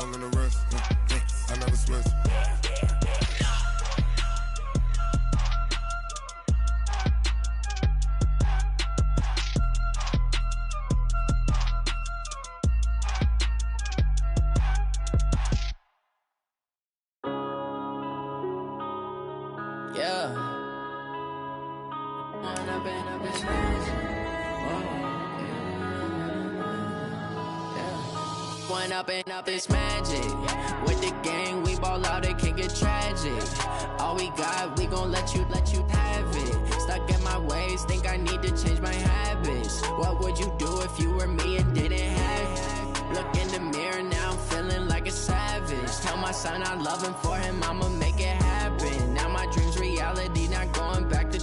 I'm in the rest. I never switch. Up this magic with the gang, we ball out, it can get tragic. All we got, we gon' let you have it. Stuck in my ways, think I need to change my habits. What would you do if you were me and didn't have it? Look in the mirror, now I'm feeling like a savage. Tell my son I love him, for him I'ma make it happen. Now my dream's reality, not going back to.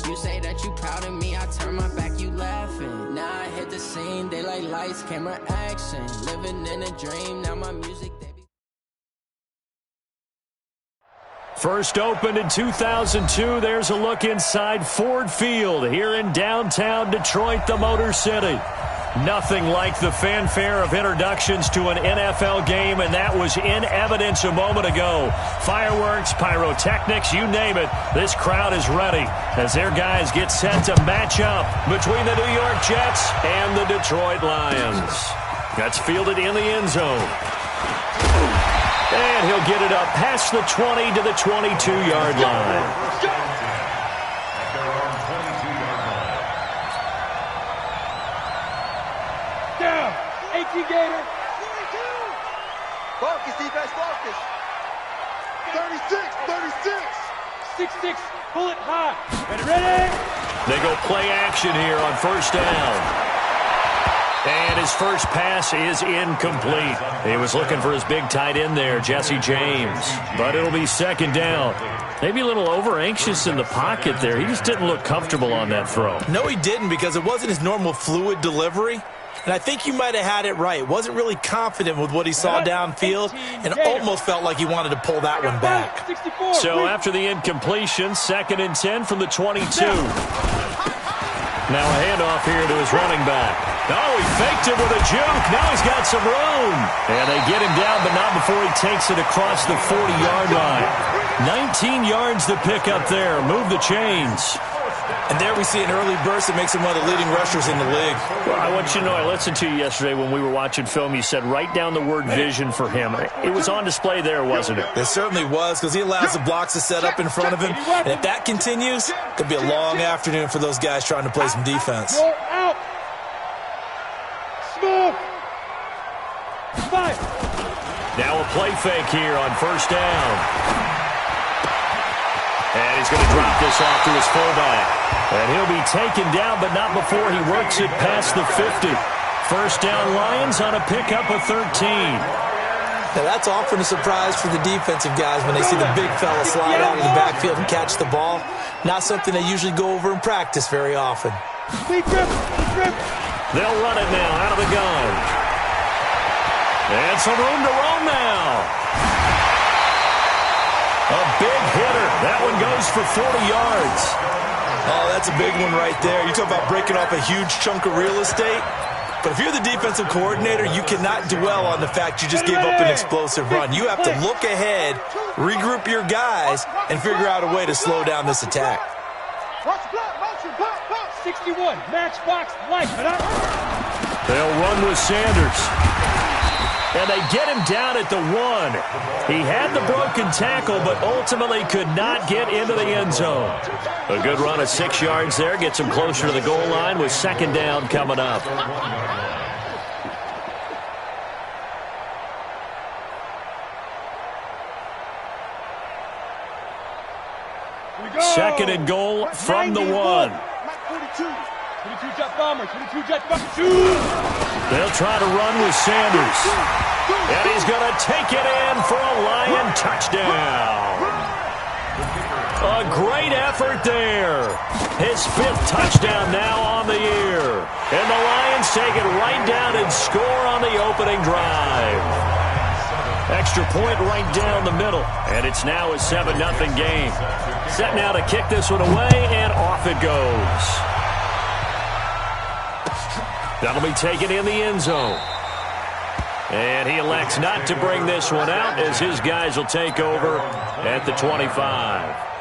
You say that you proud of me, I turn my back, you laughing. Now I hit the scene, they like lights, camera, action. Living in a dream, now my music, they be... First opened in 2002, there's a look inside Ford Field here in downtown Detroit, the Motor City. Nothing like the fanfare of introductions to an NFL game, and that was in evidence a moment ago. Fireworks, pyrotechnics, you name it. This crowd is ready as their guys get set to match up between the New York Jets and the Detroit Lions. That's fielded in the end zone. And he'll get it up past the 20 to the 22-yard line. Gator. 22. Focus, defense, focus. 36. 6-6. Pull it high. Ready? They go play action here on first down. And his first pass is incomplete. He was looking for his big tight end there, Jesse James. But it'll be second down. Maybe a little over-anxious in the pocket there. He just didn't look comfortable on that throw. No, he didn't, because it wasn't his normal fluid delivery. And I think you might have had it right. Wasn't really confident with what he saw downfield and almost felt like he wanted to pull that one back. So after the incompletion, 2nd and 10 from the 22. Now a handoff here to his running back. Oh, he faked it with a juke. Now he's got some room. And they get him down, but not before he takes it across the 40-yard line. 19 yards to pick up there. Move the chains. And there we see an early burst that makes him one of the leading rushers in the league. Well, I want you to know, I listened to you yesterday when we were watching film. You said write down the word vision for him. It was on display there, wasn't it? It certainly was, because he allows the blocks to set up in front of him. And if that continues, it could be a long afternoon for those guys trying to play some defense. Out. Smooth. 5. Now a play fake here on first down. And he's going to drop this off to his fullback. And he'll be taken down, but not before he works it past the 50. First down Lions on a pickup of 13. Now that's often a surprise for the defensive guys when they see the big fella slide out of the backfield and catch the ball. Not something they usually go over in practice very often. They'll run it now out of the gun. And some room to roam now. A big hitter. That one goes for 40 yards. Oh, that's a big one right there. You talk about breaking off a huge chunk of real estate. But if you're the defensive coordinator, you cannot dwell on the fact you just gave up an explosive run. You have to look ahead, regroup your guys, and figure out a way to slow down this attack. 61, matchbox, light. They'll run with Sanders. And they get him down at the 1. He had the broken tackle, but ultimately could not get into the end zone. A good run of 6 yards there gets him closer to the goal line with second down coming up. Second and goal from the 1. 22 jet bombers, 22 jet bombers. They'll try to run with Sanders. And he's going to take it in for a Lion touchdown. A great effort there. His 5th touchdown now on the year. And the Lions take it right down and score on the opening drive. Extra point right down the middle. And it's now a 7-0 game. Set now to kick this one away, and off it goes. That'll be taken in the end zone. And he elects not to bring this one out as his guys will take over at the 25.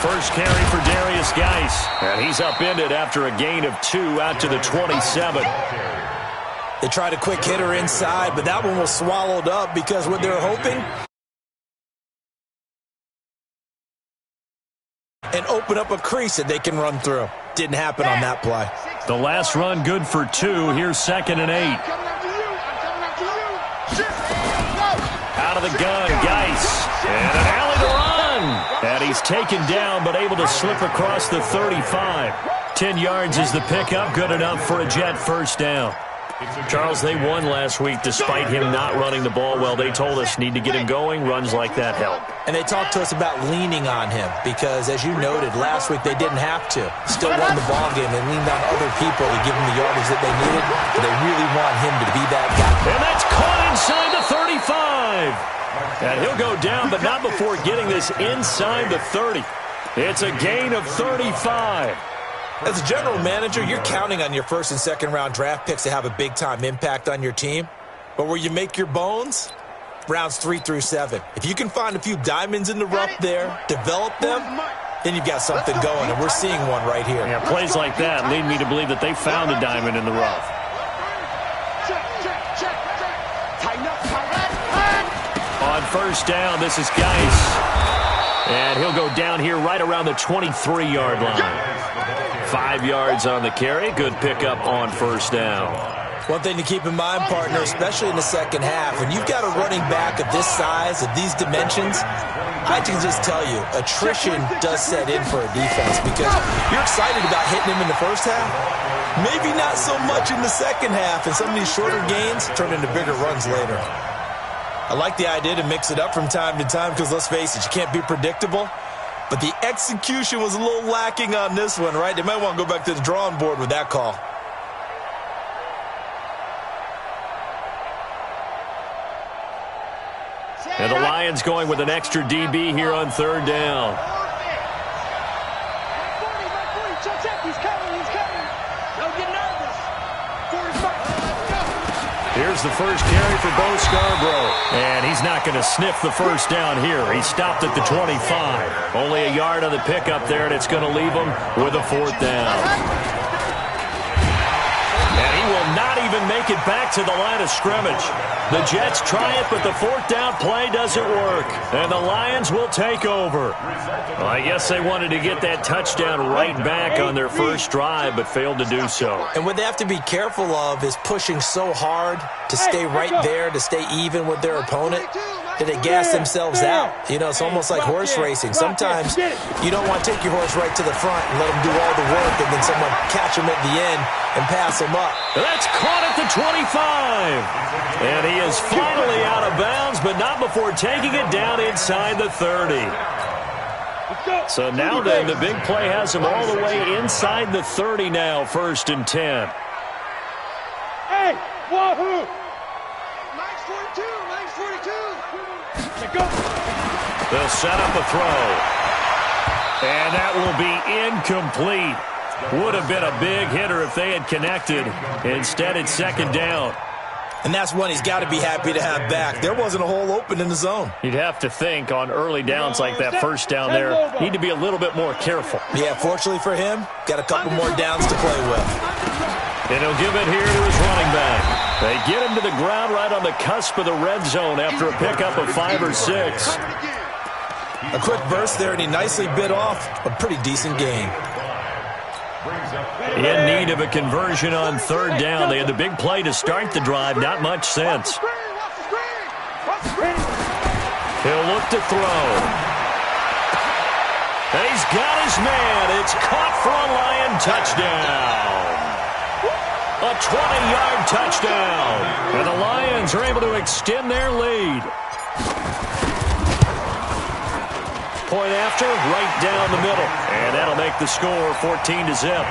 First carry for Darius Geis, and he's upended after a gain of 2 out to the 27. They tried a quick hitter inside, but that one was swallowed up because what they're hoping and open up a crease that they can run through. Didn't happen on that play. The last run good for 2. Here's 2nd and 8. Out of the gun, Geis, and an alley to run. And he's taken down, but able to slip across the 35. 10 yards is the pickup, good enough for a Jet first down. Charles, they won last week despite him not running the ball well. They told us need to get him going. Runs like that help. And they talked to us about leaning on him because, as you noted, last week they didn't have to. Still won the ball game. They leaned on other people to give them the yardage that they needed, but they really want him to be that guy. And that's caught inside the 35. And he'll go down, but not before getting this inside the 30. It's a gain of 35. As a general manager, you're counting on your first and second round draft picks to have a big-time impact on your team. But where you make your bones, rounds 3 through 7. If you can find a few diamonds in the rough there, develop them, then you've got something going, and we're seeing one right here. Yeah, plays like that lead me to believe that they found a diamond in the rough. On first down, this is Geis. And he'll go down here right around the 23-yard line. 5 yards on the carry. Good pickup on first down. One thing to keep in mind, partner, especially in the second half, when you've got a running back of this size, of these dimensions, I can just tell you, attrition does set in for a defense because you're excited about hitting him in the first half. Maybe not so much in the second half, and some of these shorter gains turn into bigger runs later. I like the idea to mix it up from time to time because, let's face it, you can't be predictable. But the execution was a little lacking on this one, right? They might want to go back to the drawing board with that call. And the Lions going with an extra DB here on third down. Here's the first carry for Bo Scarborough. And he's not going to sniff the first down here. He stopped at the 25. Only a yard on the pickup there, and it's going to leave him with a fourth down. And he will not even make it back to the line of scrimmage. The Jets try it, but the fourth down play doesn't work. And the Lions will take over. Well, I guess they wanted to get that touchdown right back on their first drive, but failed to do so. And what they have to be careful of is pushing so hard to stay right there, to stay even with their opponent, that they gas themselves out. You know, it's almost like horse racing. Sometimes you don't want to take your horse right to the front and let them do all the work, and then someone catch them at the end and pass them up. That's caught at the 25. And he is finally out of bounds, but not before taking it down inside the 30. So now then, the big play has him all the way inside the 30 now, 1st and 10. Hey, wahoo! Nice 42, nice 42. Go. They'll set up a throw. And that will be incomplete. Would have been a big hitter if they had connected. Instead, it's second down. And that's one he's got to be happy to have back. There wasn't a hole open in the zone. You'd have to think on early downs like that first down there, need to be a little bit more careful. Yeah, fortunately for him, got a couple more downs to play with. And he'll give it here to his running back. They get him to the ground right on the cusp of the red zone after a pickup of 5 or 6. A quick burst there, and he nicely bit off a pretty decent gain. In need of a conversion on third down. They had the big play to start the drive. Not much sense. He'll look to throw. And he's got his man. It's caught for a Lion touchdown. A 20-yard touchdown. And the Lions are able to extend their lead. Point after, right down the middle. And that'll make the score 14-0.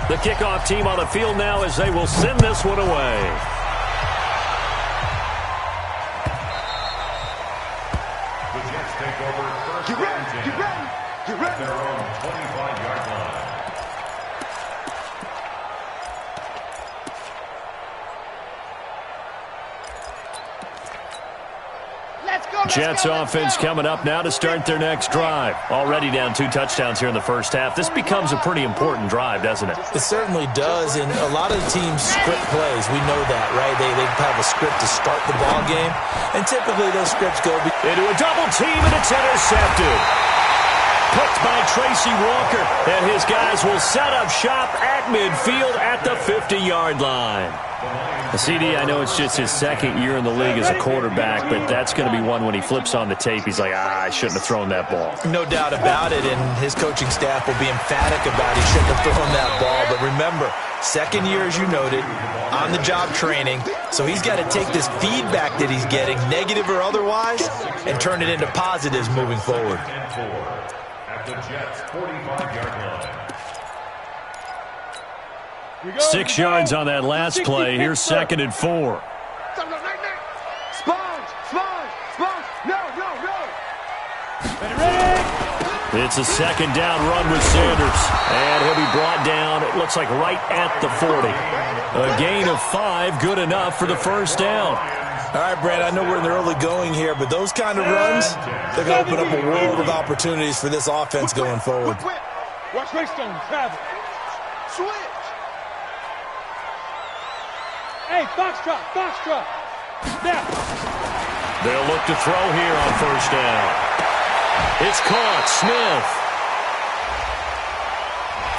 The kickoff team on the field now as they will send this one away. Get ready, get ready, get ready. Their own 25-yard line. Jets offense coming up now to start their next drive. Already down 2 touchdowns here in the first half. This becomes a pretty important drive, doesn't it? It certainly does, and a lot of the teams script plays. We know that, right? They have a script to start the ball game, and typically those scripts go into a double team, and it's intercepted. Picked by Tracy Walker, and his guys will set up shop at midfield at the 50-yard line. CD, I know it's just his second year in the league as a quarterback, but that's going to be one when he flips on the tape, he's like, I shouldn't have thrown that ball. No doubt about it, and his coaching staff will be emphatic about he shouldn't have thrown that ball. But remember, second year, as you noted, on-the-job training, so he's got to take this feedback that he's getting, negative or otherwise, and turn it into positives moving forward. At the Jets' 45-yard line. 6 yards on that last play. Here's 2nd and 4. It's a second down run with Sanders. And he'll be brought down, it looks like right at the 40. A gain of 5, good enough for the first down. All right, Brad, I know we're in the early going here, but those kind of runs, they're going to open up a world of opportunities for this offense going forward. Watch Greystone travel. Switch. Hey, foxtrot, foxtrot. Now. They'll look to throw here on first down. It's caught. Smith.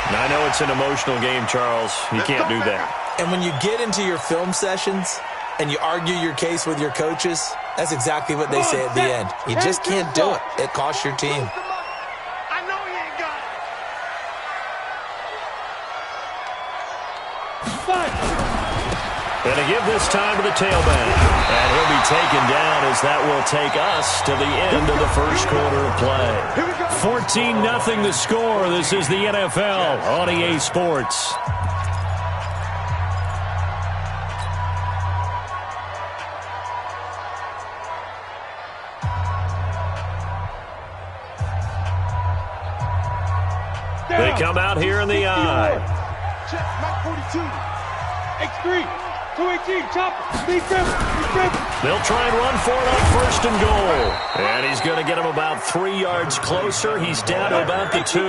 Now, I know it's an emotional game, Charles. You can't do that. And when you get into your film sessions and you argue your case with your coaches, that's exactly what they say at the end. You just can't do it. It costs your team. Going to give this time to the tailback. And he'll be taken down as that will take us to the end of the first quarter of play. 14-0 the score. This is the NFL on EA Sports. They come out here in the eye. Check, Mike 42. X3. 218, chopper, speed dribble. They'll try and run for it on first and goal. And he's going to get him about 3 yards closer. He's down to about the 2.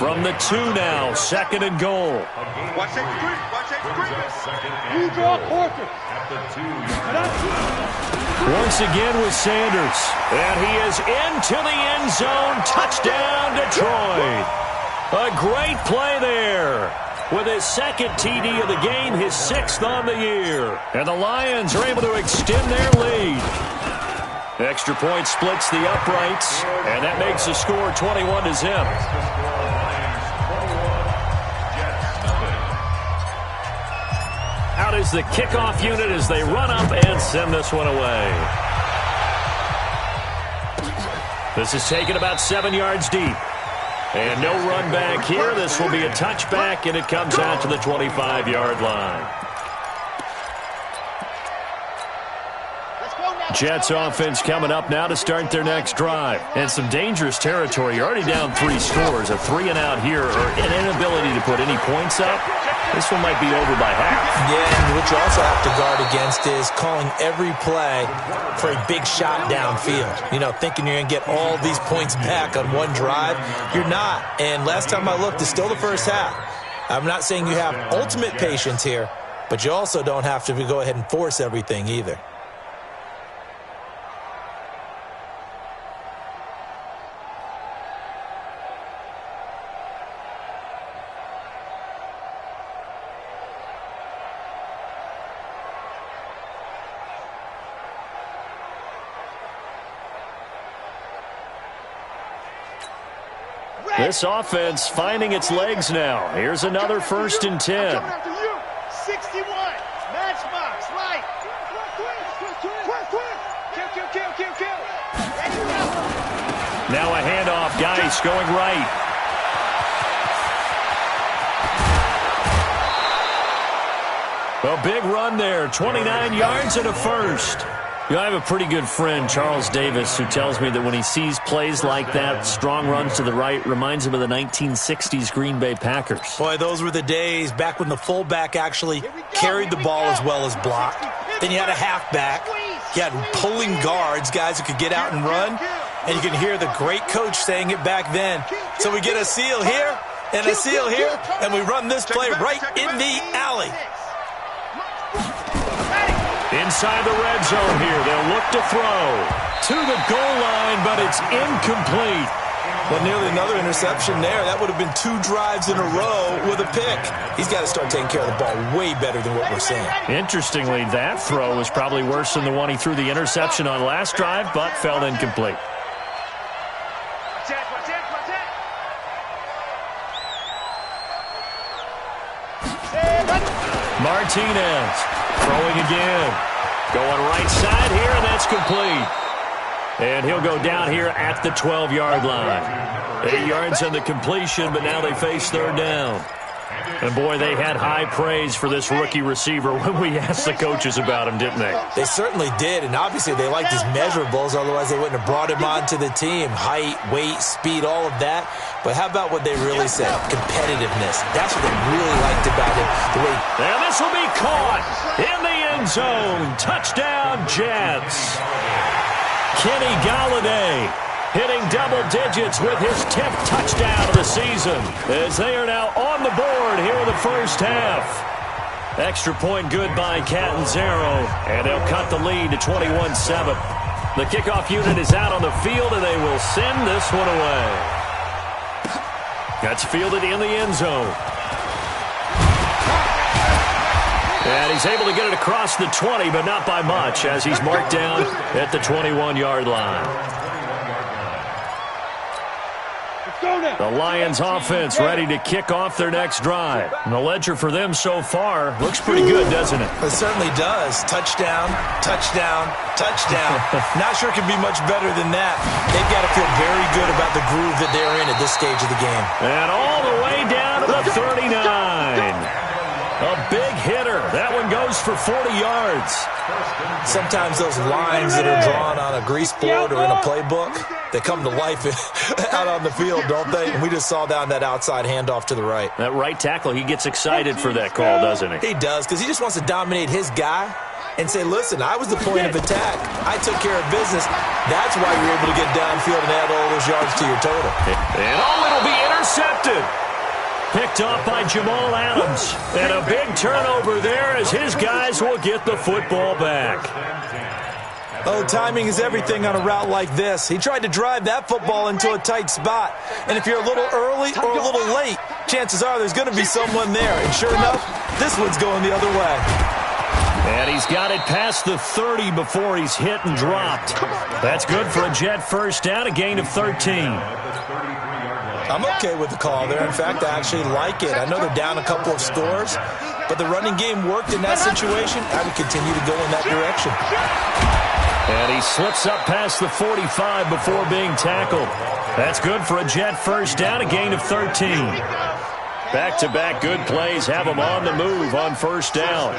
From the 2 now, 2nd and goal. Watch X3. You draw Porter. Once again with Sanders. And he is into the end zone. Touchdown, Detroit. A great play there. With his 2nd TD of the game, his 6th on the year. And the Lions are able to extend their lead. Extra point splits the uprights, and that makes the score 21-0. Out is the kickoff unit as they run up and send this one away. This is taken about 7 yards deep. And no run back here. This will be a touchback, and it comes out to the 25-yard line. Jets offense coming up now to start their next drive. And some dangerous territory. You're already down 3 scores. A 3-and-out here, or an inability to put any points up. This one might be over by half. Yeah, and what you also have to guard against is calling every play for a big shot downfield. You know, thinking you're going to get all these points back on one drive. You're not. And last time I looked, it's still the first half. I'm not saying you have ultimate patience here, but you also don't have to go ahead and force everything either. This offense finding its legs now. Here's another 1st and 10. 61. Matchbox. Right. Kill. Now a handoff. Geis going right. A big run there. 29 yards and a first. You know, I have a pretty good friend, Charles Davis, who tells me that when he sees plays like that, strong runs to the right, reminds him of the 1960s Green Bay Packers. Boy, those were the days back when the fullback actually carried the ball as well as blocked. Then you had a halfback. You had pulling guards, guys who could get out and run. And you can hear the great coach saying it back then. So we get a seal here and a seal here, and we run this play right in the alley. Inside the red zone here, they'll look to throw. To the goal line, but it's incomplete. Well, nearly another interception there. That would have been 2 drives in a row with a pick. He's got to start taking care of the ball way better than what we're seeing. Interestingly, that throw was probably worse than the one he threw the interception on last drive, but fell incomplete. Martinez throwing again. Going right side here, and that's complete. And he'll go down here at the 12-yard line. 8 yards on the completion, but now they face 3rd down. And, boy, they had high praise for this rookie receiver when we asked the coaches about him, didn't they? They certainly did, and obviously they liked his measurables, otherwise they wouldn't have brought him onto the team. Height, weight, speed, all of that. But how about what they really said? Competitiveness. That's what they really liked about him. And this will be caught in the end zone. Touchdown, Jets. Kenny Golladay hitting double digits with his 10th touchdown of the season as they are now on the board here in the first half. Extra point good by Catanzaro, and they'll cut the lead to 21-7. The kickoff unit is out on the field, and they will send this one away. That's fielded in the end zone. And he's able to get it across the 20, but not by much, as he's marked down at the 21-yard line. The Lions offense ready to kick off their next drive. And the ledger for them so far looks pretty good, doesn't it? It certainly does. Touchdown, touchdown, touchdown. Not sure it can be much better than that. They've got to feel very good about the groove that they're in at this stage of the game. And all the way down to the 39. A big hitter. That one goes for 40 yards. Sometimes those lines that are drawn on a grease board or in a playbook, they come to life out on the field, don't they? And we just saw down that outside handoff to the right. That right tackle, he gets excited for that call, doesn't he? He does, because he just wants to dominate his guy and say, listen, I was the point of attack. I took care of business. That's why you're able to get downfield and add all those yards to your total. And it'll be intercepted. Picked off by Jamal Adams. And a big turnover there as his guys will get the football back. Oh, timing is everything on a route like this. He tried to drive that football into a tight spot. And if you're a little early or a little late, chances are there's going to be someone there. And sure enough, this one's going the other way. And he's got it past the 30 before he's hit and dropped. That's good for a Jet first down, a gain of 13. I'm okay with the call there. In fact, I actually like it. I know they're down a couple of scores, but the running game worked in that situation. I would continue to go in that direction. And he slips up past the 45 before being tackled. That's good for a Jet first down, a gain of 13. Back-to-back good plays have him on the move on first down.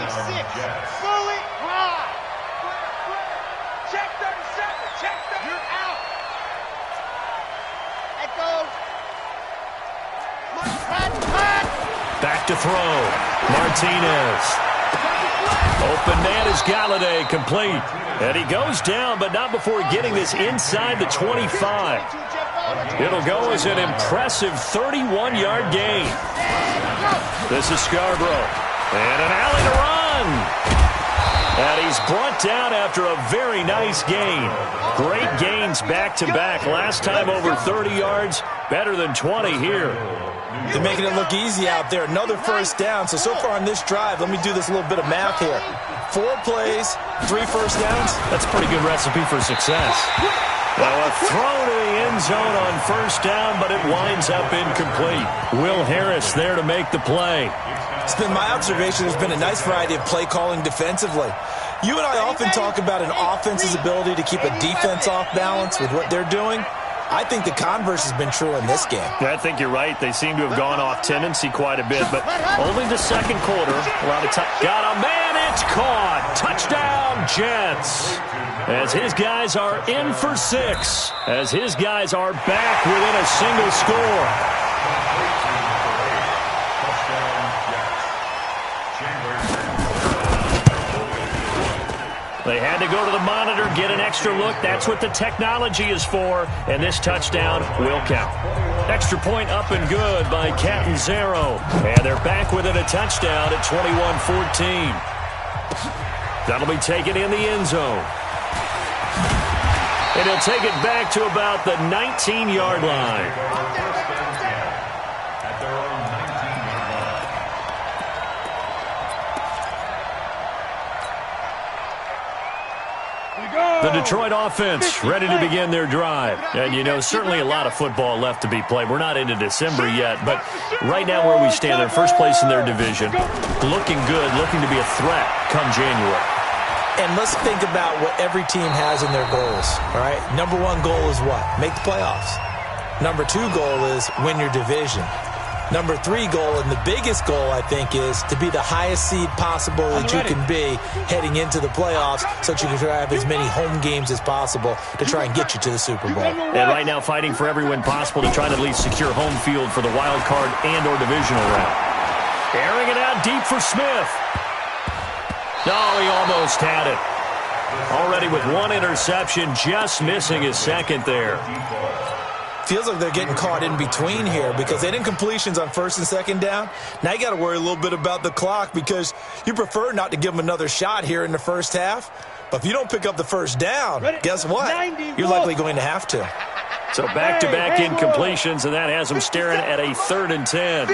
Back to throw. Martinez. Open man is Golladay, complete. And he goes down, but not before getting this inside the 25. It'll go as an impressive 31-yard gain. This is Scarborough. And an alley to run. And he's brought down after a very nice gain. Great gains back-to-back. Last time over 30 yards, better than 20 here. They're making it look easy out there. Another first down. So far on this drive, let me do this little bit of math here. 4 plays, 3 first downs. That's a pretty good recipe for success. Now a throw to the end zone on first down, but it winds up incomplete. Will Harris there to make the play. It's been my observation there's been a nice variety of play calling defensively. You and I often talk about an offense's ability to keep a defense off balance with what they're doing. I think the converse has been true in this game. Yeah, I think you're right. They seem to have gone off tendency quite a bit, but only the second quarter. A lot of time. Got a man, it's caught. Touchdown, Jets. As his guys are in for 6. As his guys are back within a single score. They had to go to the monitor, get an extra look. That's what the technology is for. And this touchdown will count. Extra point up and good by Catanzaro. And they're back within a touchdown at 21-14. That'll be taken in the end zone. And he'll take it back to about the 19-yard line. The Detroit offense ready to begin their drive. And, you know, certainly a lot of football left to be played. We're not into December yet, but right now where we stand, they're first place in their division. Looking good, looking to be a threat come January. And let's think about what every team has in their goals, all right? Number 1 goal is what? Make the playoffs. Number 2 goal is win your division. Number 3 goal, and the biggest goal, I think, is to be the highest seed possible that you can be heading into the playoffs so that you can have as many home games as possible to try and get you to the Super Bowl. And right now fighting for every win possible to try to at least secure home field for the wild card and or divisional round. Airing it out deep for Smith. Oh, he almost had it. Already with 1 interception, just missing his second there. Feels like they're getting caught in between here because they didn't completions on first and second down. Now you got to worry a little bit about the clock because you prefer not to give them another shot here in the first half. But if you don't pick up the first down, guess what? You're likely going to have to. So back-to-back incompletions, and that has them staring at a 3rd and 10.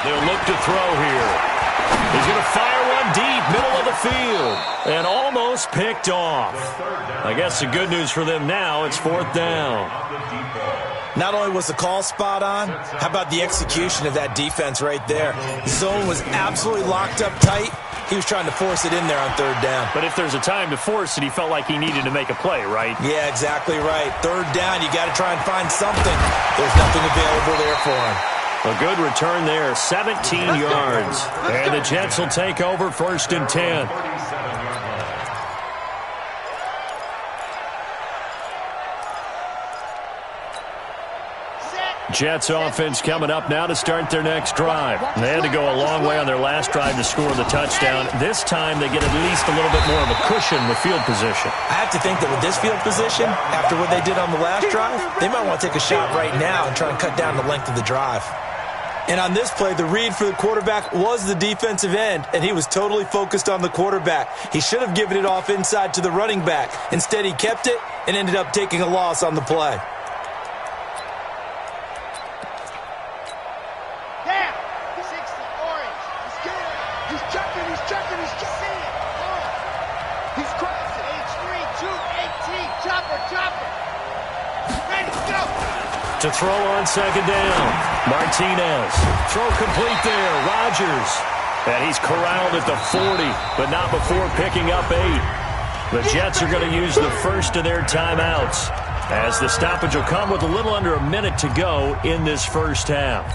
They'll look to throw here. He's going to fire one deep, middle of the field, and almost picked off. I guess the good news for them now, it's 4th down. Not only was the call spot on, how about the execution of that defense right there? Zone was absolutely locked up tight. He was trying to force it in there on 3rd down. But if there's a time to force it, he felt like he needed to make a play, right? Yeah, exactly right. 3rd down, you got to try and find something. There's nothing available there for him. A good return there, 17 yards. And the Jets will take over 1st and 10. Jets offense coming up now to start their next drive. They had to go a long way on their last drive to score the touchdown. This time they get at least a little bit more of a cushion with field position. I have to think that with this field position, after what they did on the last drive, they might want to take a shot right now and try and cut down the length of the drive. And on this play, the read for the quarterback was the defensive end, and he was totally focused on the quarterback. He should have given it off inside to the running back. Instead, he kept it and ended up taking a loss on the play. To throw on 2nd down. Martinez. Throw complete there. Rodgers. And he's corralled at the 40, but not before picking up 8. The Jets are going to use the first of their timeouts, as the stoppage will come with a little under a minute to go in this first half.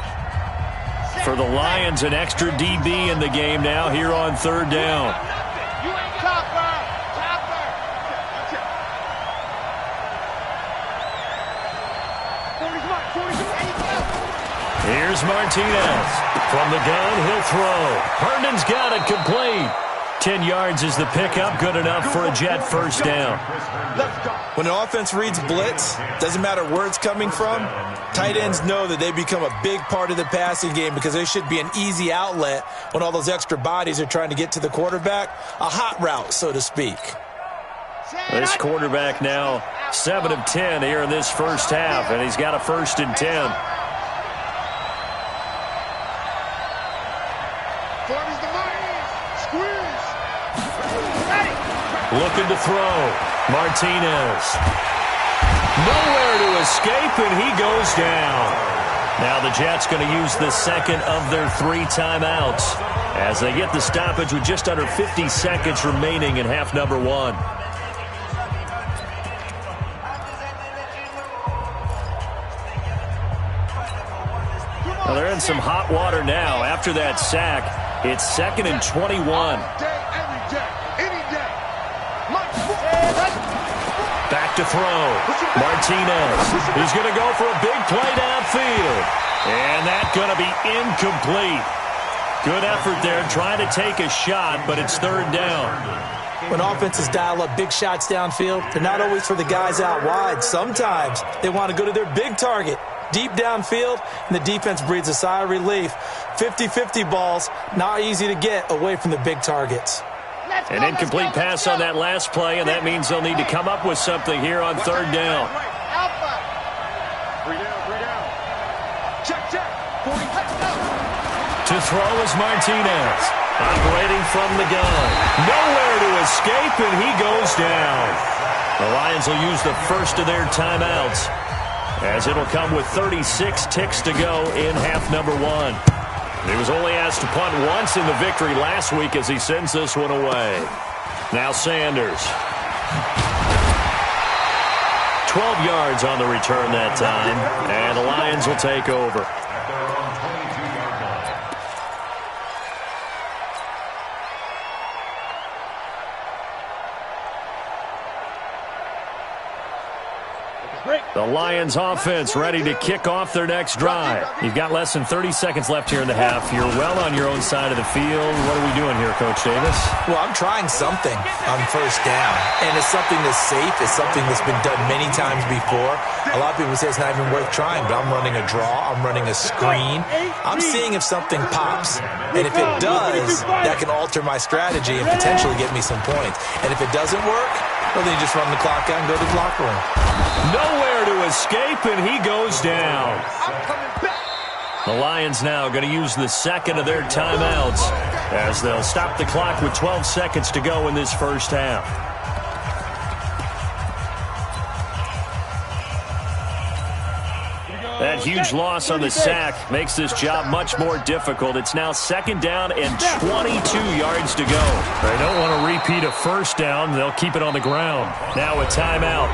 For the Lions, an extra DB in the game now here on 3rd down. Here's Martinez. From the gun, he'll throw. Herndon's got it complete. 10 yards is the pickup. Good enough for a Jet first down. When an offense reads blitz, doesn't matter where it's coming from, tight ends know that they become a big part of the passing game because they should be an easy outlet when all those extra bodies are trying to get to the quarterback. A hot route, so to speak. This quarterback now 7 of 10 here in this first half, and he's got a 1st and 10. Looking to throw. Martinez. Nowhere to escape, and he goes down. Now the Jets going to use the second of their 3 timeouts as they get the stoppage with just under 50 seconds remaining in half number 1. Well, they're in some hot water now. After that sack, it's 2nd and 21. Back to throw. Martinez. He's going to go for a big play downfield. And that's going to be incomplete. Good effort there trying to take a shot, but it's 3rd down. When offenses dial up big shots downfield, they're not always for the guys out wide. Sometimes they want to go to their big target, deep downfield, and the defense breathes a sigh of relief. 50-50 balls, not easy to get away from the big targets. An incomplete pass on that last play, and that means they'll need to come up with something here on 3rd down. To throw is Martinez. Operating from the gun. Nowhere to escape, and he goes down. The Lions will use the first of their timeouts, as it'll come with 36 ticks to go in half number 1. He was only asked to punt once in the victory last week as he sends this one away. Now Sanders. 12 yards on the return that time, and the Lions will take over. The Lions offense ready to kick off their next drive. You've got less than 30 seconds left here in the half. You're well on your own side of the field. What are we doing here, Coach Davis? Well, I'm trying something on 1st down, and it's something that's safe. It's something that's been done many times before. A lot of people say it's not even worth trying, but I'm running a draw. I'm running a screen. I'm seeing if something pops, and if it does, that can alter my strategy and potentially get me some points. And if it doesn't work, well, then you just run the clock out and go to the locker room. Nowhere to escape, and he goes down. The Lions now going to use the second of their timeouts as they'll stop the clock with 12 seconds to go in this first half. That huge loss on the sack makes this job much more difficult. It's now 2nd down and 22 yards to go. They don't want to repeat a 1st down. They'll keep it on the ground. Now a timeout.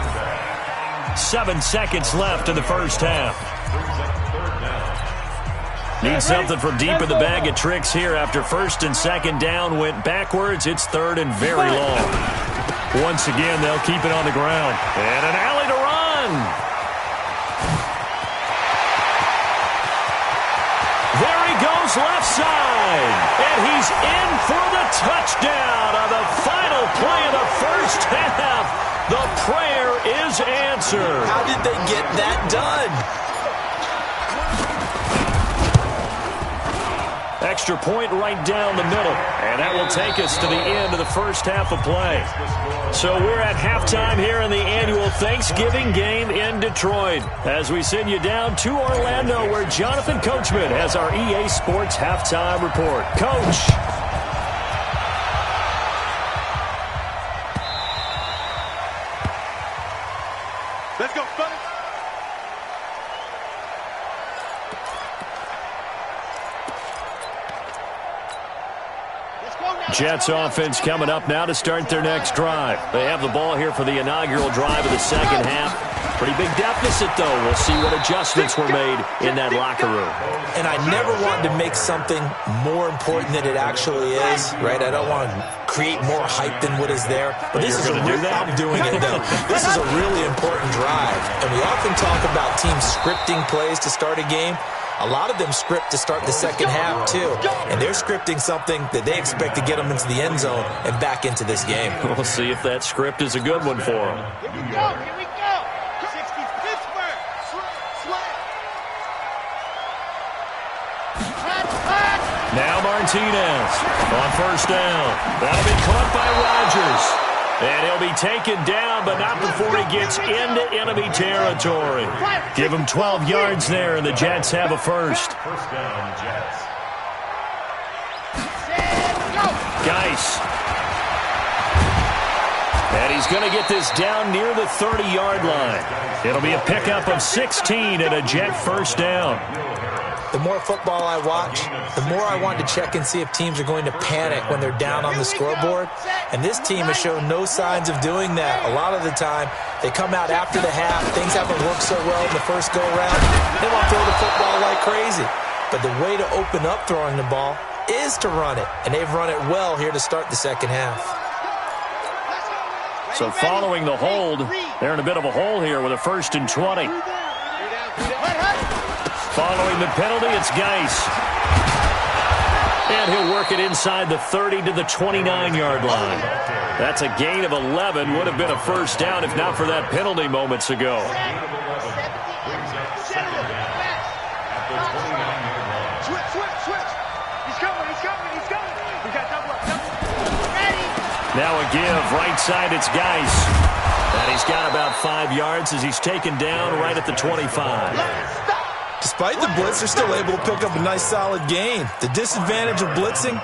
7 seconds left in the first half. Need something from deep in the bag of tricks here after 1st and 2nd down went backwards. It's 3rd and very long. Once again, they'll keep it on the ground. And an alley to run. There he goes left side. And he's in for the touchdown on the final play of the first half. The prayer is answered. How did they get that done? Extra point right down the middle. And that will take us to the end of the first half of play. So we're at halftime here in the annual Thanksgiving game in Detroit, as we send you down to Orlando, where Jonathan Coachman has our EA Sports halftime report. Coach. Let's go, fellas. Jets offense coming up now to start their next drive. They have the ball here for the inaugural drive of the second half. Pretty big deficit, though. We'll see what adjustments were made in that locker room. And I never want to make something more important than it actually is, right? I don't want to create more hype than what is there. But this is a I'm doing it, though. This is a really important drive. And we often talk about teams scripting plays to start a game. A lot of them script to start the second half, too. And they're scripting something that they expect to get them into the end zone and back into this game. We'll see if that script is a good one for them. Here we go. Here we go. 60 Pittsburgh. Now Martinez on 1st down. That'll be caught by Rodgers. And he'll be taken down, but not before he gets into enemy territory. Give him 12 yards there, and the Jets have a first. First down, Jets. Geis. And And he's going to get this down near the 30-yard line. It'll be a pickup of 16 and a Jet first down. The more football I watch, the more I want to check and see if teams are going to panic when they're down on the scoreboard. And this team has shown no signs of doing that. A lot of the time, they come out after the half. Things haven't worked so well in the first go-around. They want to throw the football like crazy. But the way to open up throwing the ball is to run it. And they've run it well here to start the second half. So following the hold, they're in a bit of a hole here with a 1st and 20. Following the penalty, it's Geis. And he'll work it inside the 30 to the 29-yard line. That's a gain of 11. Would have been a first down if not for that penalty moments ago. Now a give, right side, it's Geis. And he's got about 5 yards as he's taken down right at the 25. Despite the blitz, they're still able to pick up a nice solid gain. The disadvantage of blitzing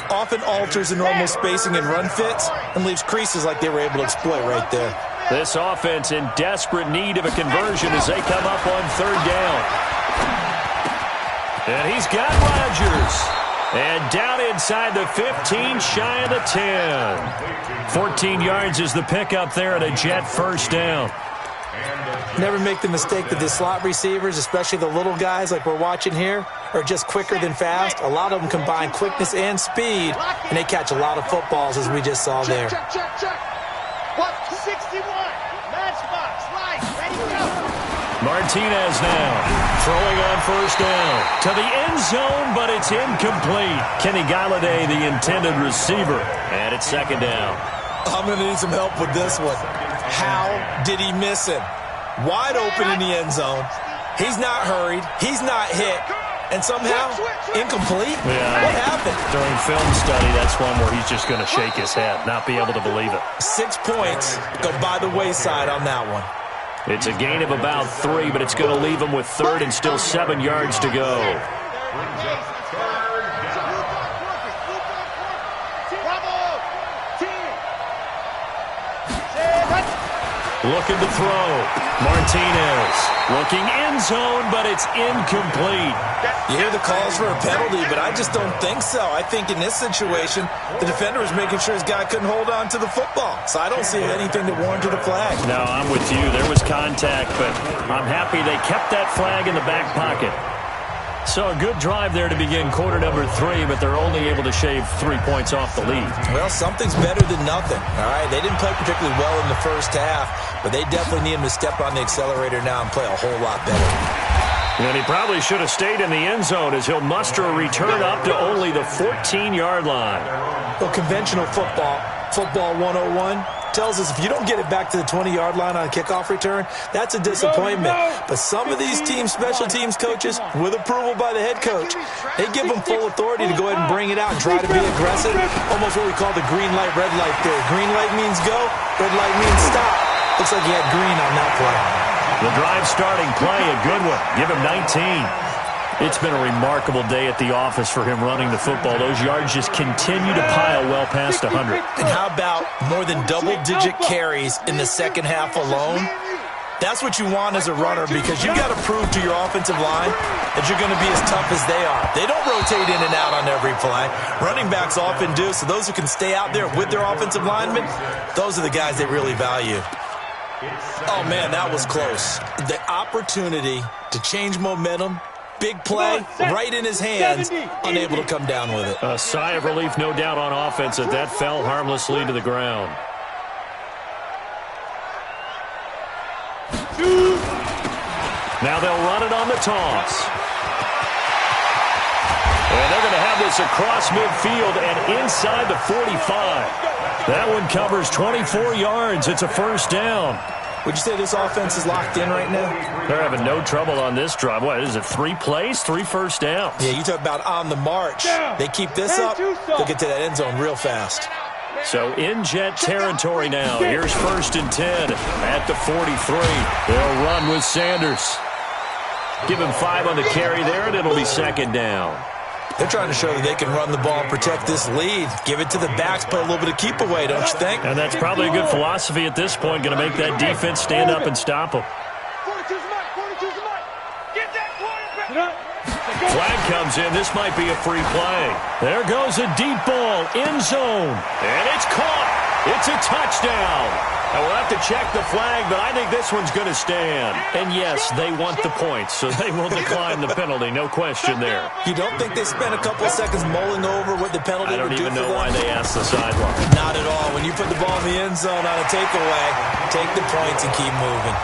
often alters the normal spacing and run fits and leaves creases like they were able to exploit right there. This offense in desperate need of a conversion as they come up on 3rd down. And he's got Rodgers. And down inside the 15, shy of the 10. 14 yards is the pickup there at a Jet first down. Never make the mistake that the slot receivers, especially the little guys like we're watching here, are just quicker than fast. A lot of them combine quickness and speed, and they catch a lot of footballs, as we just saw there. What? 61. Matchbox. Light. Ready, go. Martinez now throwing on first down to the end zone, but it's incomplete. Kenny Galladay, the intended receiver, and it's 2nd down. I'm going to need some help with this one. How did he miss him? Wide open in the end zone. He's not hurried. He's not hit. And somehow, incomplete? Yeah, what happened? During film study, that's one where he's just going to shake his head, not be able to believe it. 6 points go by the wayside on that one. It's a gain of about 3, but it's going to leave him with 3rd and still 7 yards to go. Looking to throw. Martinez looking end zone, but it's incomplete. You hear the calls for a penalty, but I just don't think so. I think in this situation, the defender was making sure his guy couldn't hold on to the football. So I don't see anything that warranted a flag. No, I'm with you. There was contact, but I'm happy they kept that flag in the back pocket. So a good drive there to begin quarter number 3, but they're only able to shave 3 points off the lead. Well, something's better than nothing, all right? They didn't play particularly well in the first half, but they definitely need him to step on the accelerator now and play a whole lot better. And he probably should have stayed in the end zone as he'll muster a return up to only the 14-yard line. Well, conventional football 101, tells us if you don't get it back to the 20-yard line on a kickoff return, that's a disappointment. But some of these special teams coaches, with approval by the head coach, they give them full authority to go ahead and bring it out and try to be aggressive. Almost what we call the green light, red light theory. Green light means go, red light means stop. Looks like he had green on that play. The drive starting play, a good one. Give him 19. It's been a remarkable day at the office for him running the football. Those yards just continue to pile well past 100. And how about more than double-digit carries in the second half alone? That's what you want as a runner, because you've got to prove to your offensive line that you're going to be as tough as they are. They don't rotate in and out on every play. Running backs often do, so those who can stay out there with their offensive linemen, those are the guys they really value. Oh, man, that was close. The opportunity to change momentum, big play, right in his hands, unable to come down with it. A sigh of relief, no doubt, on offense that that fell harmlessly to the ground. Now they'll run it on the toss. And they're going to have this across midfield and inside the 45. That one covers 24 yards. It's a first down. Would you say this offense is locked in right now? They're having no trouble on this drive. What is it, 3 plays, 3 first downs? Yeah, you talk about on the march. They keep this up, they'll get to that end zone real fast. So in Jet territory now. Here's 1st and 10 at the 43. They'll run with Sanders. Give him 5 on the carry there, and it'll be 2nd down. They're trying to show that they can run the ball and protect this lead. Give it to the backs, play a little bit of keep away, don't you think? And that's probably a good philosophy at this point, going to make that defense stand up and stop them. 42's the mic. 42's the mic. Get that quarterback. Flag comes in. This might be a free play. There goes a deep ball, end zone, and it's caught. It's a touchdown. And we'll have to check the flag, but I think this one's going to stand. And yes, they want the points, so they will decline the penalty. No question there. You don't think they spent a couple of seconds mulling over what the penalty would do for them? I don't even know why they asked the sideline. Not at all. When you put the ball in the end zone on a takeaway, take the points and keep moving.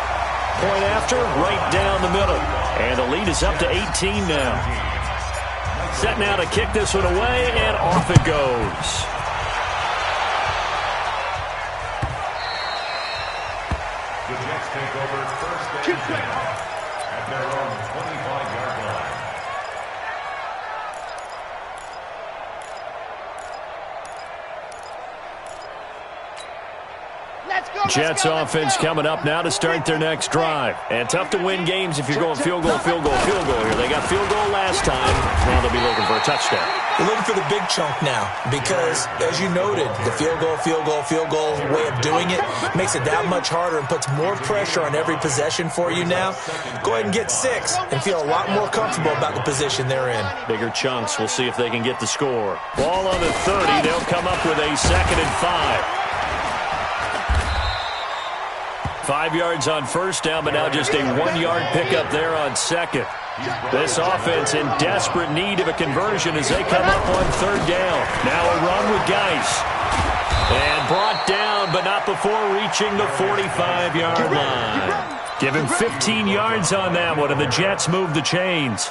Point after, right down the middle. And the lead is up to 18 now. Set now to kick this one away, and off it goes. The Jets take over first and 10 at their own 25-yard line. Jets offense coming up now to start their next drive. And tough to win games if you're going field goal here. They got field goal last time. Now they'll be looking for a touchdown. They're looking for the big chunk now because, as you noted, the field goal way of doing it makes it that much harder and puts more pressure on every possession for you now. Go ahead and get 6 and feel a lot more comfortable about the position they're in. Bigger chunks. We'll see if they can get the score. Ball on the 30. They'll come up with a 2nd and 5. 5 yards on first down, but now just a 1-yard pickup there on second. This offense in desperate need of a conversion as they come up on 3rd down. Now a run with Geis. And brought down, but not before reaching the 45-yard line. Give him 15 yards on that one, and the Jets move the chains.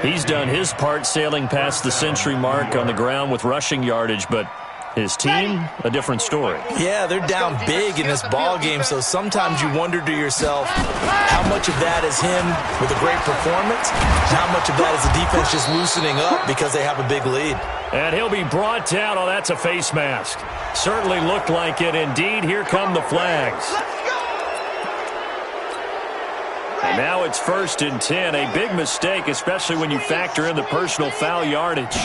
He's done his part sailing past the century mark on the ground with rushing yardage, but his team, a different story. Yeah, they're down big in this ball game, so sometimes you wonder to yourself how much of that is him with a great performance, how much of that is the defense just loosening up because they have a big lead. And he'll be brought down. Oh, that's a face mask. Certainly looked like it. Indeed, here come the flags. And now it's 1st and 10. A big mistake, especially when you factor in the personal foul yardage.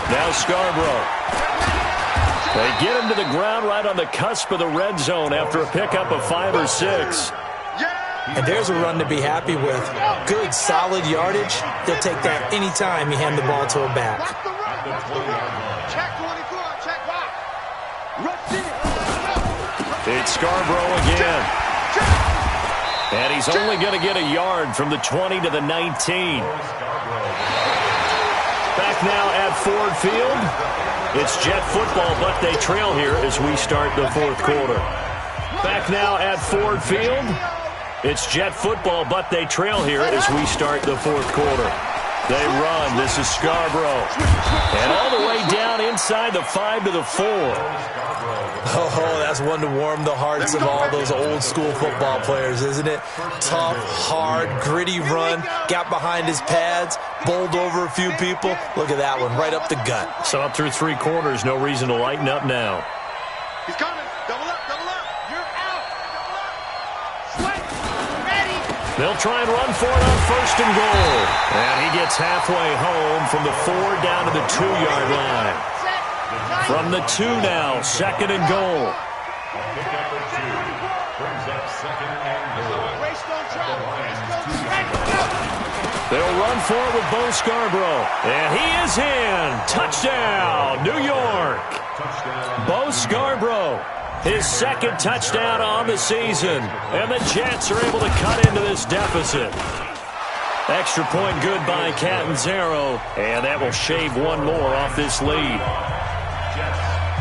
Now Scarborough. They get him to the ground right on the cusp of the red zone after a pickup of 5 or 6. And there's a run to be happy with. Good, solid yardage. They'll take that any time you hand the ball to a back. It's Scarborough again. And he's only going to get a yard from the 20 to the 19. Back now at Ford Field. It's Jet football, but they trail here as we start the 4th quarter. Back now at Ford Field. It's Jet football, but they trail here as we start the 4th quarter. They run. This is Scarborough. And all the way down inside the 5 to the 4. Oh, that's one to warm the hearts of all those old school football players, isn't it? Tough, hard, gritty run, got behind his pads, bowled over a few people. Look at that one, right up the gut. So up through 3 quarters, no reason to lighten up now. He's coming. Double up. You're out. Double up. Sweat. Ready. They'll try and run for it on 1st and goal. And he gets halfway home from the 4 down to the 2-yard line. From the 2 now, 2nd and goal. They'll run for it with Bo Scarborough. And he is in. Touchdown, New York. Bo Scarborough, his 2nd touchdown on the season. And the Jets are able to cut into this deficit. Extra point good by Catanzaro. And that will shave one more off this lead.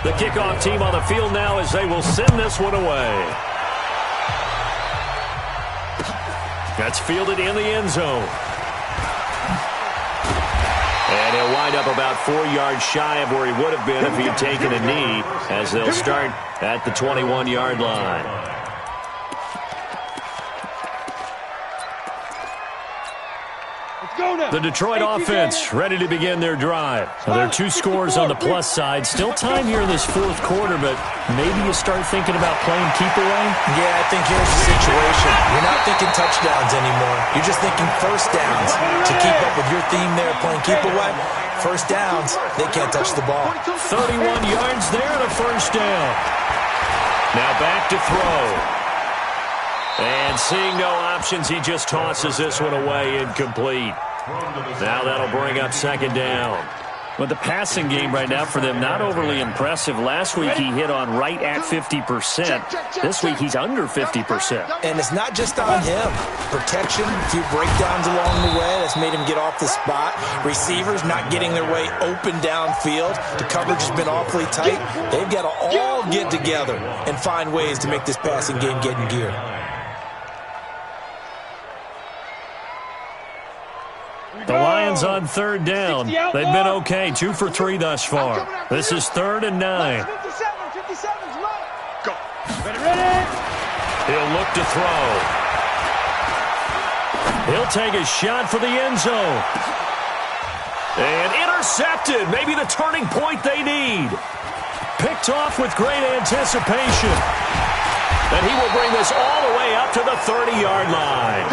The kickoff team on the field now as they will send this one away. That's fielded in the end zone. And he'll wind up about 4 yards shy of where he would have been if he had taken a knee as they'll start at the 21-yard line. The Detroit offense ready to begin their drive. Now, there are 2 scores on the plus side. Still time here in this fourth quarter, but maybe you start thinking about playing keep away? Yeah, I think here's the situation. You're not thinking touchdowns anymore. You're just thinking first downs. To keep up with your theme there, playing keep away, first downs, they can't touch the ball. 31 yards there and a first down. Now back to throw. And seeing no options, he just tosses this one away, incomplete. Now that'll bring up second down. But the passing game right now for them, not overly impressive. Last week he hit on right at 50%. This week he's under 50%. And it's not just on him. Protection, a few breakdowns along the way. That's made him get off the spot. Receivers not getting their way open downfield. The coverage has been awfully tight. They've got to all get together and find ways to make this passing game get in gear. The Lions on third down. They've been okay, 2 for 3 thus far. This is 3rd and 9. He'll look to throw. He'll take a shot for the end zone. And intercepted. Maybe the turning point they need. Picked off with great anticipation. And he will bring this all the way up to the 30-yard line.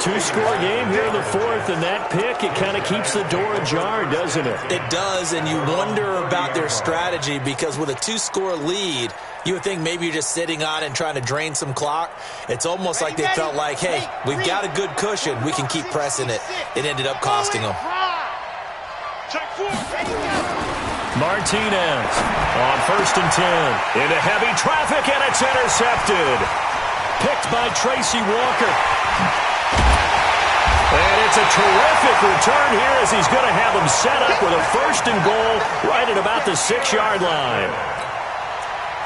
2-score game here in the fourth, and that pick, it kind of keeps the door ajar, doesn't it? It does, and you wonder about their strategy because with a 2-score lead, you would think maybe you're just sitting on and trying to drain some clock. It's almost like they felt like, hey, we've got a good cushion. We can keep pressing it. It ended up costing them. Martinez on 1st and 10. Into heavy traffic, and it's intercepted. Picked by Tracy Walker. And it's a terrific return here as he's going to have them set up with a 1st and goal right at about the 6-yard line.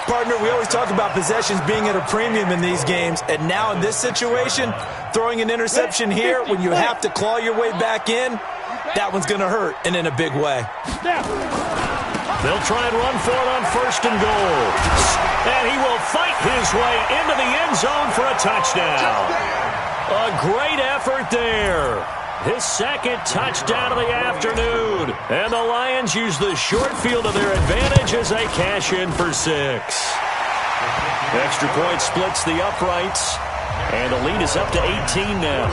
Partner, we always talk about possessions being at a premium in these games, and now in this situation, throwing an interception here when you have to claw your way back in, that one's going to hurt, and in a big way. They'll try and run for it on 1st and goal. And he will fight his way into the end zone for a touchdown. A great effort there. His 2nd touchdown of the afternoon. And the Lions use the short field to their advantage as they cash in for 6. Extra point splits the uprights. And the lead is up to 18 now.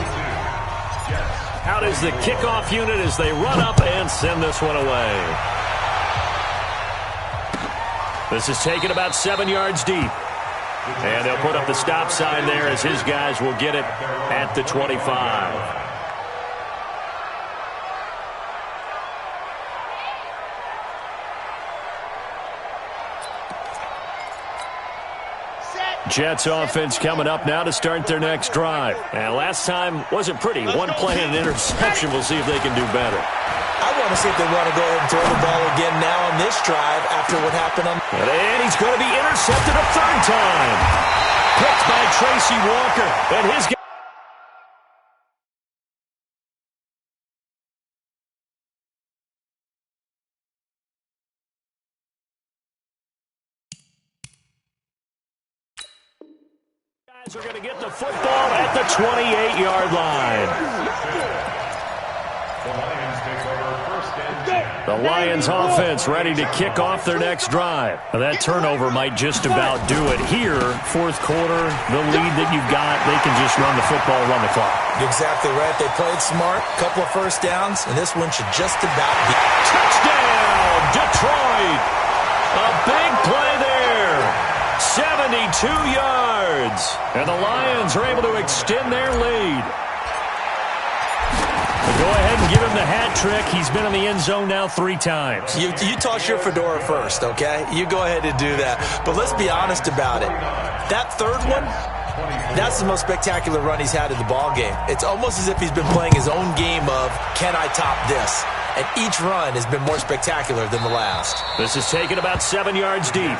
Out is the kickoff unit as they run up and send this one away. This is taken about 7 yards deep. And they'll put up the stop sign there as his guys will get it at the 25. Jets offense coming up now to start their next drive. And last time wasn't pretty. One play and an interception. We'll see if they can do better. I want to see if they want to go ahead and throw the ball again now on this drive after what happened on... And he's going to be intercepted a 3rd time. Picked by Tracy Walker. And his guy... guys are going to get the football at the 28-yard line. The Lions offense ready to kick off their next drive. Now that turnover might just about do it here. 4th quarter, the lead that you've got, they can just run the football, run the clock. Exactly right. They played smart, couple of first downs, and this one should just about be... Touchdown, Detroit! A big play there. 72 yards. And the Lions are able to extend their lead. Go ahead and give him the hat trick. He's been in the end zone now 3 times. You toss your fedora first, okay? You go ahead and do that. But let's be honest about it. That 3rd one, that's the most spectacular run he's had in the ball game. It's almost as if he's been playing his own game of, can I top this? And each run has been more spectacular than the last. This is taken about 7 yards deep.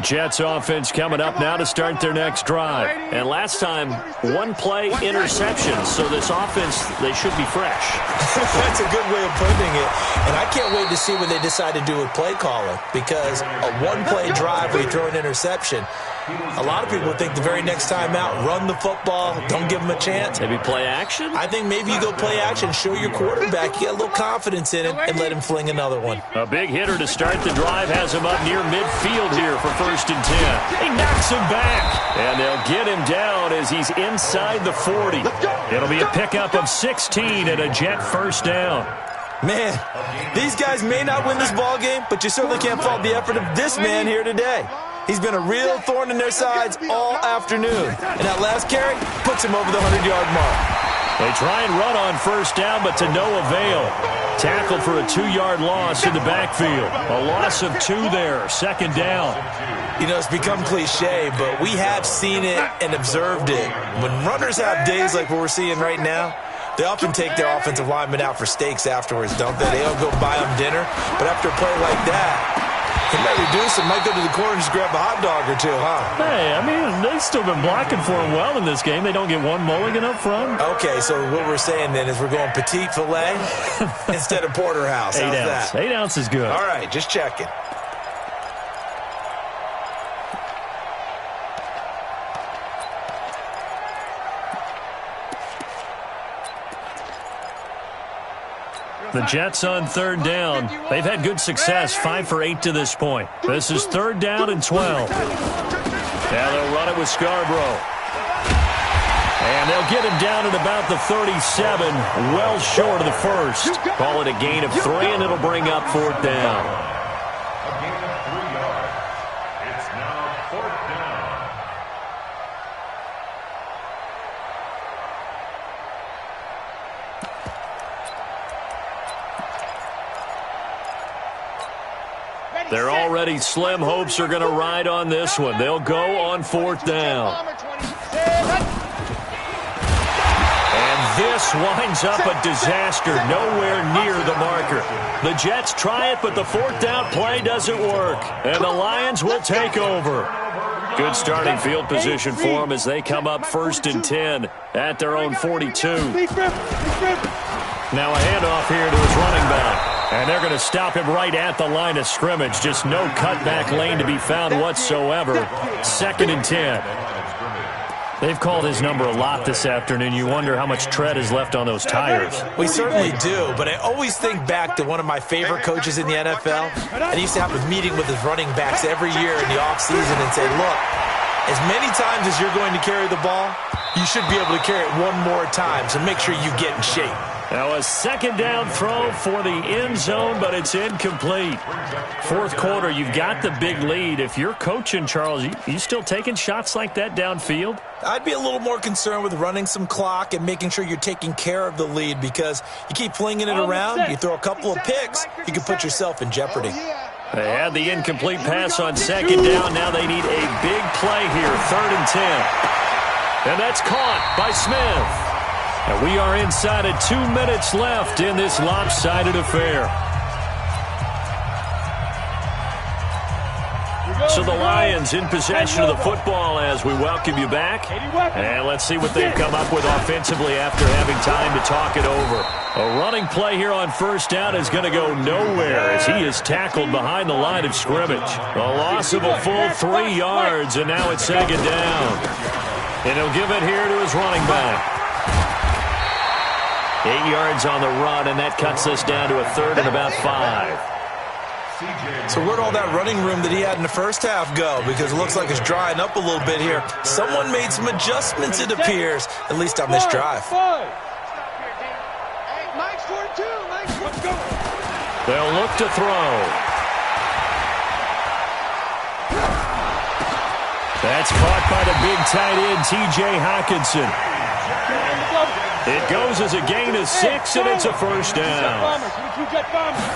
Jets offense coming up now to start their next drive. And last time, one play interception. So this offense, they should be fresh. That's a good way of putting it. And I can't wait to see what they decide to do with play calling. Because a one-play drive where you throw an interception, a lot of people think the very next time out, run the football, don't give them a chance. Maybe play action? I think maybe you go play action, show your quarterback, you get a little confidence in him, and let him fling another one. A big hitter to start the drive has him up near midfield here for 1st and 10. He knocks him back, and they'll get him down as he's inside the 40. It'll be a pickup of 16 and a Jet first down. Man, these guys may not win this ball game, but you certainly can't fault the effort of this man here today. He's been a real thorn in their sides all afternoon. And that last carry puts him over the 100-yard mark. They try and run on 1st down, but to no avail. Tackled for a 2-yard loss in the backfield. A loss of 2 there, 2nd down. You know, it's become cliche, but we have seen it and observed it. When runners have days like what we're seeing right now, they often take their offensive linemen out for steaks afterwards, don't they? They don't go buy them dinner. But after a play like that, he might reduce it, might go to the corner and just grab a hot dog or 2, huh? Hey, I mean, they've still been blocking for him well in this game. They don't get one mulligan up front. Okay, so what we're saying then is we're going petite filet instead of porterhouse. How's 8 ounce. that? 8 ounce is good. All right, just checking. The Jets on 3rd down. They've had good success, 5 for 8 to this point. This is 3rd down and 12. Now they'll run it with Scarborough. And they'll get him down at about the 37, well short of the 1st. Call it a gain of 3, and it'll bring up 4th down. A gain of 3 yards. It's now 4th down. Their already slim hopes are going to ride on this one. They'll go on 4th down. And this winds up a disaster, nowhere near the marker. The Jets try it, but the 4th down play doesn't work. And the Lions will take over. Good starting field position for them as they come up 1st and 10 at their own 42. Now a handoff here to his running back. And they're going to stop him right at the line of scrimmage. Just no cutback lane to be found whatsoever. 2nd and 10. They've called his number a lot this afternoon. You wonder how much tread is left on those tires. We certainly do, but I always think back to one of my favorite coaches in the NFL. And he used to have a meeting with his running backs every year in the offseason and say, look, as many times as you're going to carry the ball, you should be able to carry it one more time, so make sure you get in shape. Now a 2nd down throw for the end zone, but it's incomplete. 4th quarter, you've got the big lead. If you're coaching, Charles, you still taking shots like that downfield? I'd be a little more concerned with running some clock and making sure you're taking care of the lead, because you keep flinging it around, you throw a couple of picks, you can put yourself in jeopardy. They had the incomplete pass on 2nd down. Now they need a big play here, 3rd and 10. And that's caught by Smith. And we are inside of 2 minutes left in this lopsided affair. So the Lions in possession of the football as we welcome you back. And let's see what they've come up with offensively after having time to talk it over. A running play here on 1st down is going to go nowhere as he is tackled behind the line of scrimmage. A loss of a full 3 yards, and now it's 2nd down. And he'll give it here to his running back. 8 yards on the run, and that cuts us down to a 3rd and about 5. So where'd all that running room that he had in the first half go? Because it looks like it's drying up a little bit here. Someone made some adjustments, it appears, at least on this drive. They'll look to throw. That's caught by the big tight end, T.J. Hockenson. It goes as a gain of 6, and it's a 1st down.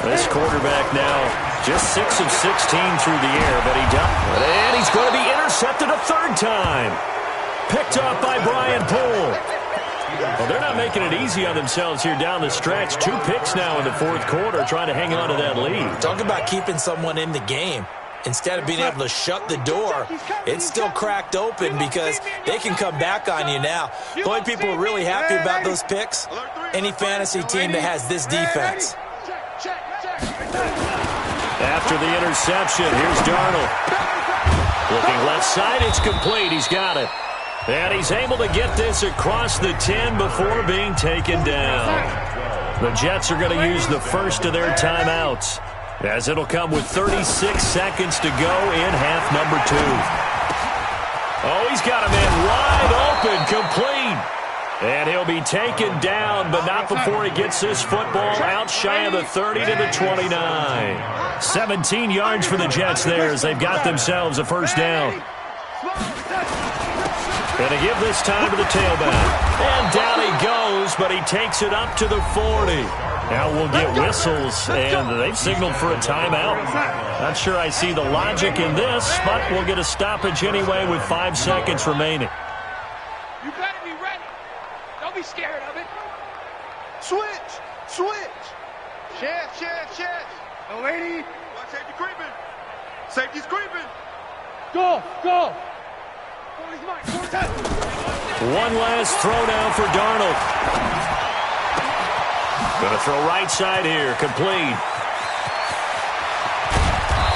This quarterback now just 6 of 16 through the air, but he done. And he's going to be intercepted a 3rd time. Picked off by Brian Poole. Well, they're not making it easy on themselves here down the stretch. 2 picks now in the 4th quarter, trying to hang on to that lead. Talk about keeping someone in the game. instead of being able to shut the door, it's still cracked open because they can come back on you now. The only people who are really happy about those picks, any fantasy team that has this defense. After the interception, here's Darnold. Looking left side, it's complete. He's got it. And he's able to get this across the 10 before being taken down. The Jets are going to use the first of their timeouts, as it'll come with 36 seconds to go in half number 2. Oh, he's got a man wide open, complete. And he'll be taken down, but not before he gets this football out shy of the 30 to the 29. 17 yards for the Jets there as they've got themselves a first down. Going to give this time to the tailback. And down he goes, but he takes it up to the 40. Now we'll get whistles, and they've signaled for a timeout. Not sure I see the logic in this, but we'll get a stoppage anyway with 5 seconds remaining. You better be ready. Don't be scared of it. Switch. Chance. No, lady. Watch safety creeping. Safety's creeping. Go. One last throw down for Darnold. Going to throw right side here, complete.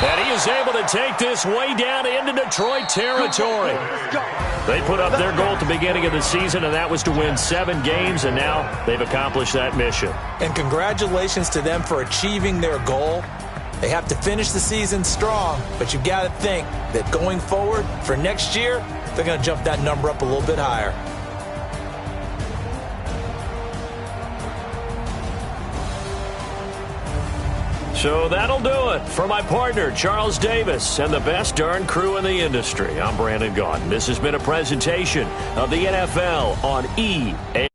And he is able to take this way down into Detroit territory. They put up their goal at the beginning of the season, and that was to win 7 games, and now they've accomplished that mission. And congratulations to them for achieving their goal. They have to finish the season strong, but you've got to think that going forward for next year, they're going to jump that number up a little bit higher. So that'll do it for my partner, Charles Davis, and the best darn crew in the industry. I'm Brandon Gaudin. This has been a presentation of the NFL on EA